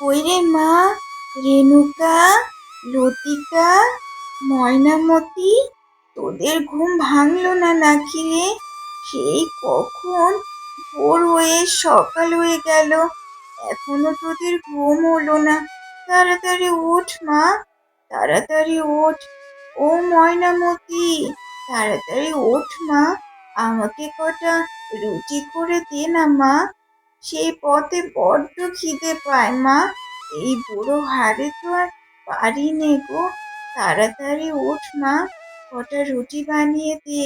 কই রে মা? রেণুকা, লতিকা, ময়নামতি, তোদের ঘুম ভাঙলো না নাকি রে? সেই কখন ভোর হয়ে সকাল হয়ে গেল, এখনো তোদের ঘুম হলো না। তাড়াতাড়ি ওঠ মা, তাড়াতাড়ি ওঠ। ও ময়নামতি, তাড়াতাড়ি ওঠ মা, আমাকে কটা রুটি করে দে না মা। সেই পথে বড্ড খিদে পায় মা, এই বুড়ো হাড়ে তো আর পারি নে গো। তাড়াতাড়ি ওঠ মা, কটা রুটি বানিয়ে দে।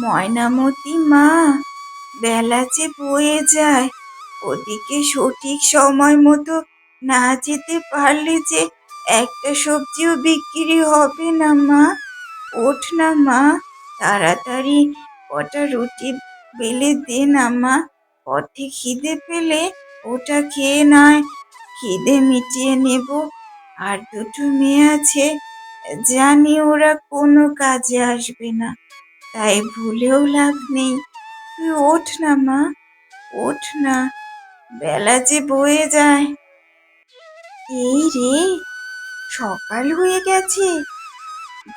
ময়নামতি মা, বেলা যে বয়ে যায়, ওদিকে সঠিক সময় মতো না যেতে পারলে যে একটা সবজিও বিক্রি হবে না মা। ওঠ না মা, তাড়াতাড়ি কটা রুটি বেলে দে না মা। পথে খিদে পেলে ওটা খেয়ে নয় খিদে মিটিয়ে নেব। আর দুটো মেয়ে আছে, জানি ওরা কোনো কাজে আসবে না, তাই ভুলেও লাভ নেই। তুই ওঠ না মা, ওঠ না, বেলা যে বয়ে যায়। এই রে, সকাল হয়ে গেছে,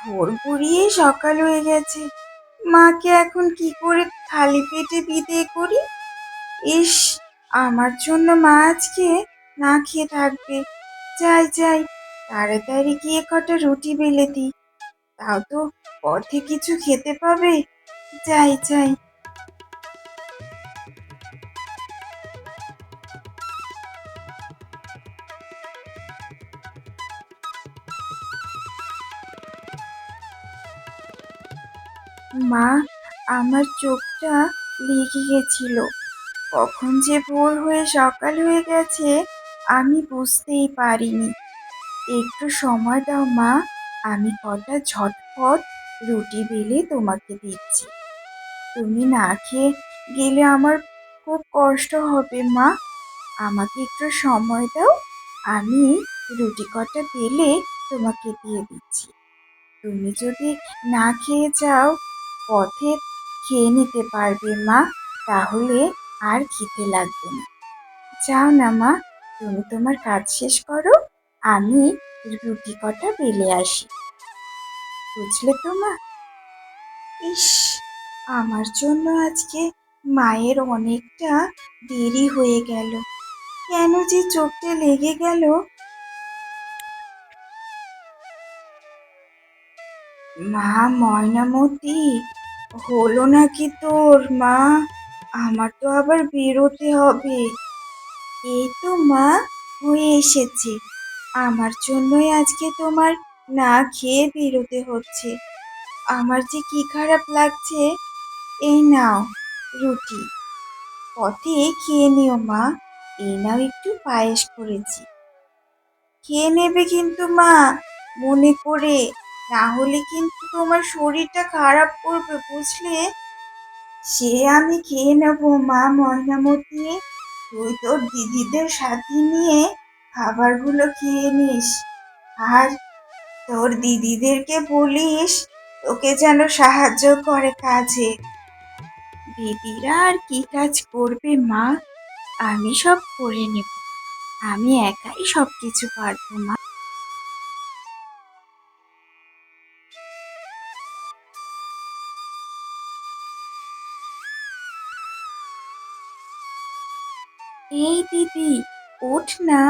ভোর গড়িয়ে সকাল হয়ে গেছে। মাকে এখন কি করে খালি পেটে বিদে করি? ইস, আমার জন্য মা আজকে না খেয়ে থাকবে। যাই যাই, তাড়াতাড়ি গিয়ে কটা রুটি বেলে দিই, তাও তো পথে কিছু খেতে পাবে। যাই যাই। মা, আমার চোখটা লেগে গেছিল, কখন যে ভোর হয়ে সকাল হয়ে গেছে আমি বুঝতেই পারিনি। একটু সময় দাও মা, আমি কটা ঝটপট রুটি বেলে তোমাকে দিচ্ছি। তুমি না খেয়ে গেলে আমার খুব কষ্ট হবে মা, আমাকে একটু সময় দাও, আমি রুটি কটা বেলে তোমাকে দিয়ে দিচ্ছি। তুমি যদি না খেয়ে যাও, পথে খেয়ে নিতে পারবে মা, তাহলে আর খেতে লাগবে না। যাও না মা, তুমি তোমার কাজ শেষ করো, আমি রুটি কটা বেলে আসি। বুঝলে তো মা? ইস, আমার জন্য আজকে মায়ের অনেকটা দেরি হয়ে গেল, কেন যে চোখটা লেগে গেল। মা ময়নামতি, হলো নাকি তোর মা? আমার তো আবার বেরোতে হবে। এই তো মা, হয়ে এসেছে। আমার জন্যই আজকে তোমার না খেয়ে বেরোতে হচ্ছে। আমার যে কি খারাপ লাগছে। এই নাও রুটি, পথে খেয়ে নিও মা। এই নাও একটু পায়েস করেছি, খেয়ে নেবে কিন্তু মা, মনে করে, না হলে কিন্তু তোমার শরীরটা খারাপ করবে বুঝলে। সে আমি খেয়ে নেবো মা ময়নামতি, তুই তোর দিদিদের সাথে নিয়ে খাবারগুলো খেয়ে নিস। আর তোর দিদিদেরকে বলিস তোকে যেন সাহায্য করে কাজে। দিদিরা আর কি কাজ করবে মা, আমি সব করে নেব, আমি একাই সব কিছু পারবো মা। এই দিদি, ওঠ না,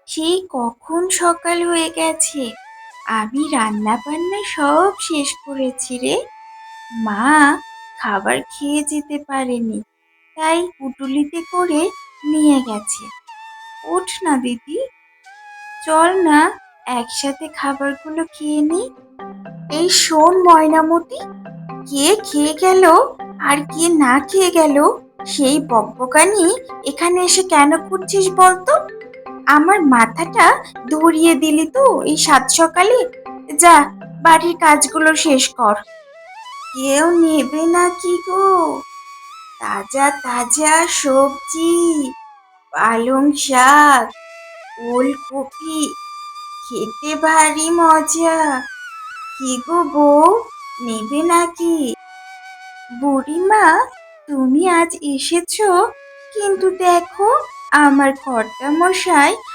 সেই কখন সকাল হয়ে গেছে, আমি রান্না বান্না সব শেষ করেছি রে। মা খাবার খেয়ে যেতে পারেনি, তাই পুটুলিতে করে নিয়ে গেছে। ওঠ না দিদি, চল না, একসাথে খাবারগুলো খেয়ে নি। এই শোন ময়নামতি, কে খেয়ে গেল আর কে না খেয়ে গেল সেই বকবকানি এখানে এসে কেন করছিস বলতো? আমার মাথাটা ধরিয়ে দিলি তো এই সাত সকালে। যা, বাড়ির কাজগুলো শেষ কর। কেউ নেবে নাকি গো? তাজা তাজা সবজি, পালং শাক, ওলকপি, খেতে ভারী মজা। কি গো বউ, নেবে নাকি? বুড়িমা, তুমি আজ এসেছো, কিন্তু দেখো আমার কর্তা মশাই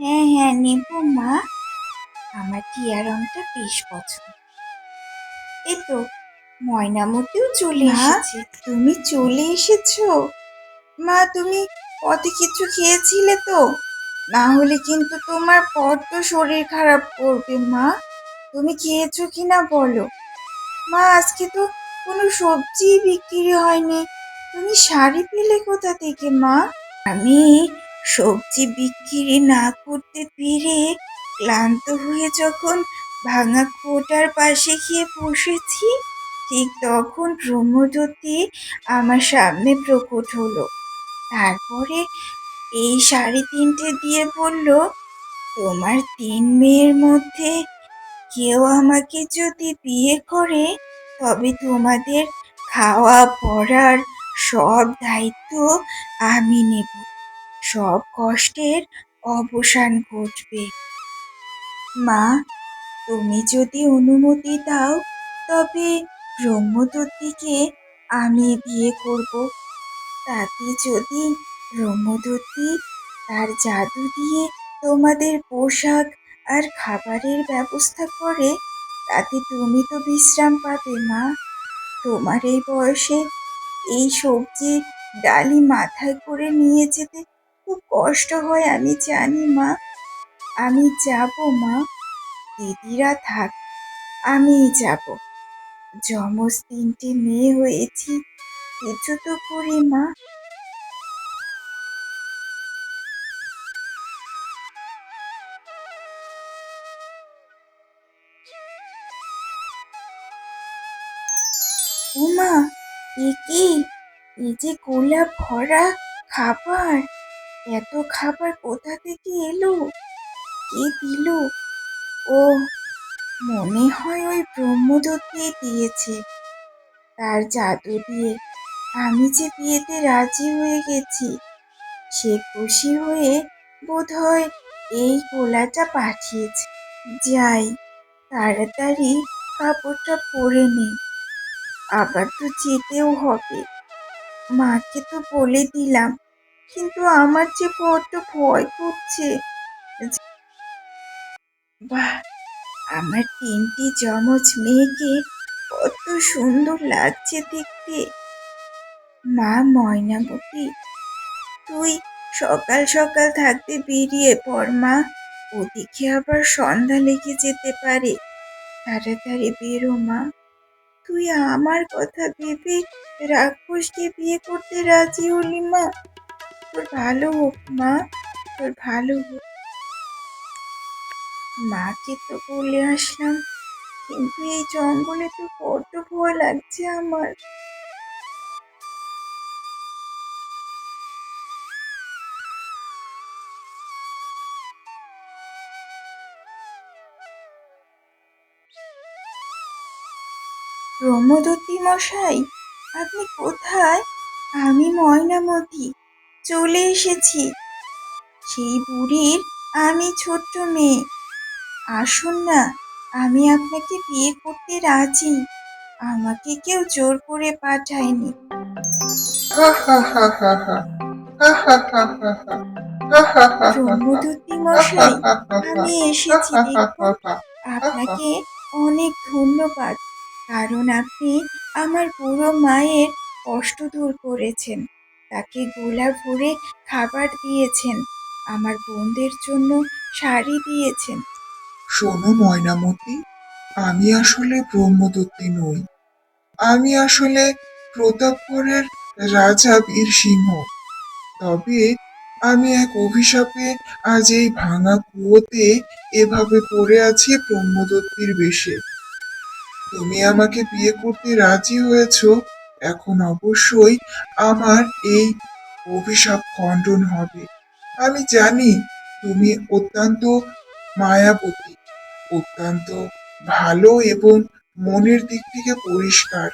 হ্যাঁ হ্যাঁ নেব মা, আমার টিয়া রংটা বেশ পছন্দ। এই তো ময়নামতিও চলে এসেছে। তুমি চলে এসেছো? মা তুমি পথে কিছু খেয়েছিলে তো? না হলে কিন্তু তোমার বড্ড শরীর খারাপ করবে মা। তুমি খেয়েছো কিনা বলো। মা আজকে তো কোনো সবজি বিক্রি হয়নি, তুমি শাড়ি পেলে কোথা থেকে মা? আমি সবজি বিক্রি না করতে পেরে ক্লান্ত হয়ে যখন ভাঙা কুয়োটার পাশে গিয়ে বসেছি, ঠিক তখন ব্রহ্মদত্তি আমার সামনে প্রকট হলো। তারপরে এই শাড়ি তিনটে দিয়ে বলল, তোমার তিন মেয়ের মধ্যে কেউ আমাকে যদি বিয়ে করে তবে তোমাদের খাওয়া পড়ার সব দায়িত্ব আমি নেব, সব কষ্টের অবসান ঘটবে। মা তুমি যদি অনুমতি দাও তবে ব্রহ্মদত্তিকে আমি বিয়ে করব। তাতে যদি ব্রহ্মদত্তি তার জাদু দিয়ে তোমাদের পোশাক আর খাবারের ব্যবস্থা করে, তাতে তুমি তো বিশ্রাম পাবে মা। তোমার এই বয়সে এই সবজি ডালি মাথায় করে নিয়ে যেতে খুব কষ্ট হয় আমি জানি মা। আমি যাব মা, দিদিরা থাক, আমিই যাব। যমজ তিনটে মেয়ে হয়েছি, কিছু তো করি মা। ওমা, এ কি? এই যে গোলা ভরা খাবার, এত খাবার কোথা থেকে এলো? কে দিল? ও, মনে হয় ওই ব্রহ্মদত্তি দিয়েছে, তার জাদু দিয়ে আমি যে বিয়েতে রাজি হয়ে গেছি। সে খুশি হয়ে বোধহয় এই গোলাটা পাঠিয়েছে। যাই, তাড়াতাড়ি কাপড়টা পরে নে, আবার তো যেতেও হবে। মাকে তো বলে দিলাম, কিন্তু আমার যে বড্ড ভয় করছে। বাহ, আমার তিনটি যমজ মেয়েকে কত সুন্দর লাগছে দেখতে। মা ময়নামতি, তুই সকাল সকাল থাকতে বেরিয়ে পড় মা, ওদিকে আবার সন্ধ্যা লেগে যেতে পারে। তাড়াতাড়ি বেরো মা। তুই আমার কথা ভেবে রাক্ষসকে বিয়ে করতে রাজি হলি মা? তোর ভালো হোক মা, তোর ভালো হোক। মাকে তো বলে আসলাম, কিন্তু এই জঙ্গলে তো বড্ড ভয় লাগছে আমার। ব্রহ্মদত্তি মশাই, আপনি কোথায়? আমি ময়নামতি, চলে এসেছি। সেই বুড়ির আমি ছোট্ট মেয়ে। আসুন না, আমি আপনাকে বিয়ে করতে রাজি। আমাকে কেউ জোর করে পাঠায়নি। হা হা হা হা হা হা হা হা হা হা হা হা হা হা হা ব্রহ্মদত্তি হা হা মশাই, হা হা হা আমি হা এসেছি হা হা দেখুন। হা হা হা হা। আপনাকে অনেক ধন্যবাদ, কারণ আপনি আমার বুড়ো মায়ের কষ্ট দূর করেছেন, তাকে গোলা ভরে খাবার দিয়েছেন, আমার বোনদের জন্য শাড়ি দিয়েছেন। শোনো ময়নামতি, আমি আসলে ব্রহ্মদত্তি নই। আমি আসলে প্রতাপগড়ের রাজা বীর সিংহ। তবে আমি এক অভিশাপে আজ এই ভাঙা কুয়োতে এভাবে পড়ে আছি ব্রহ্মদত্তির বেশে। তুমি আমাকে বিয়ে করতে রাজি হয়েছো, এখন অবশ্যই আমার এই অভিশাপ খণ্ডন হবে। আমি জানি তুমি অত্যন্ত মায়াবতী, অত্যন্ত ভালো এবং মনের দিক থেকে পরিষ্কার।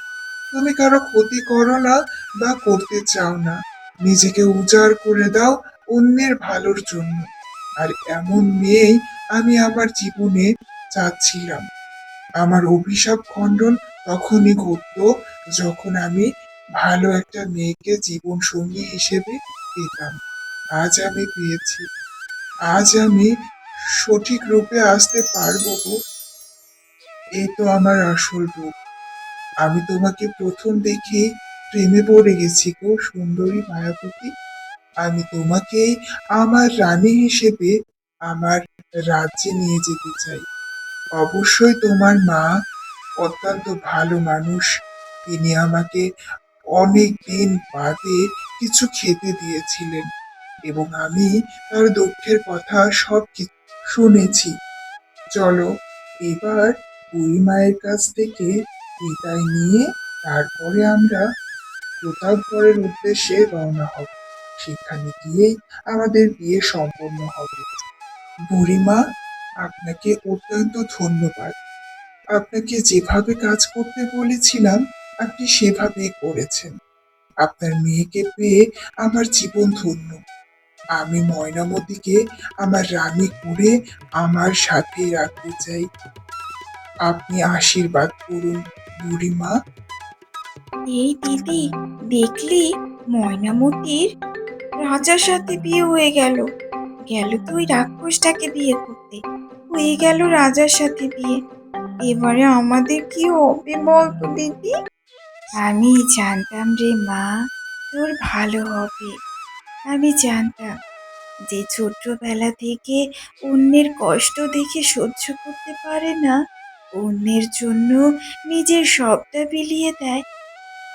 তুমি কারো ক্ষতি করো না বা করতে চাও না, নিজেকে উজাড় করে দাও অন্যের ভালোর জন্য। আর এমন মেয়েই আমি আমার জীবনে চাচ্ছিলাম। আমার অভিশাপ খণ্ডন তখনই ঘটতো যখন আমি ভালো একটা মেয়েকে জীবন সঙ্গী হিসেবে পেতাম। আজ আমি পেয়েছি। আজ আমি সঠিক রূপে আসতে পারবো গো। এই তো আমার আসল রূপ। আমি তোমাকে প্রথম দেখে প্রেমে পড়ে গেছি গো সুন্দরী মায়াবতী। আমি তোমাকেই আমার রানী হিসেবে আমার রাজ্যে নিয়ে যেতে চাই। অবশ্যই তোমার মা অত্যন্ত ভালো মানুষ। তিনি আমাকে অনেক দিন বাদে কিছু খেতে দিয়েছিলেন এবং আমি তার দুঃখের কথা সব কিছু শুনেছি। চলো এবার বুড়ি মায়ের কাছ থেকে বিদায় নিয়ে তারপরে আমরা প্রতাপগড়ের উদ্দেশ্যে রওনা হব। সেখানে গিয়েই আমাদের বিয়ে সম্পন্ন হবে। বুড়িমা, আপনাকে অত্যন্ত ধন্যবাদ। আপনাকে যেভাবে কাজ করতে বলেছিলাম আপনি সেভাবেই করেছেন। আপনার মেয়েকে পেয়ে আমার জীবন ধন্য। আমি ময়নামতিকে আমার রানী করে আমার সাথেই রাখতে চাই। আপনি আশীর্বাদ করুন বুড়িমা। এই দিদি, দেখলি ময়নামতির রাজার সাথে বিয়ে হয়ে গেল। গেল তো ওই রাক্ষসটাকে বিয়ে করতে, হয়ে গেল রাজার সাথে বিয়ে। এবারে আমাদের কি হবে বলতো দিদি? আমি জানতাম রে মা, তোর ভালো হবে। আমি জানতাম যে ছোট্টবেলা থেকে অন্যের কষ্ট দেখে সহ্য করতে পারে না, অন্যের জন্য নিজের সবটা বিলিয়ে দেয়,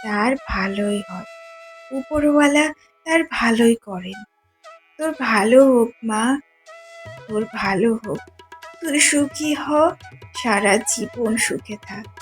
তার ভালোই হয়। উপরওয়ালা তার ভালোই করেন। তোর ভালো হোক মা, তোর ভালো হোক। তুই সুখী হ, সারা জীবন সুখে থাক।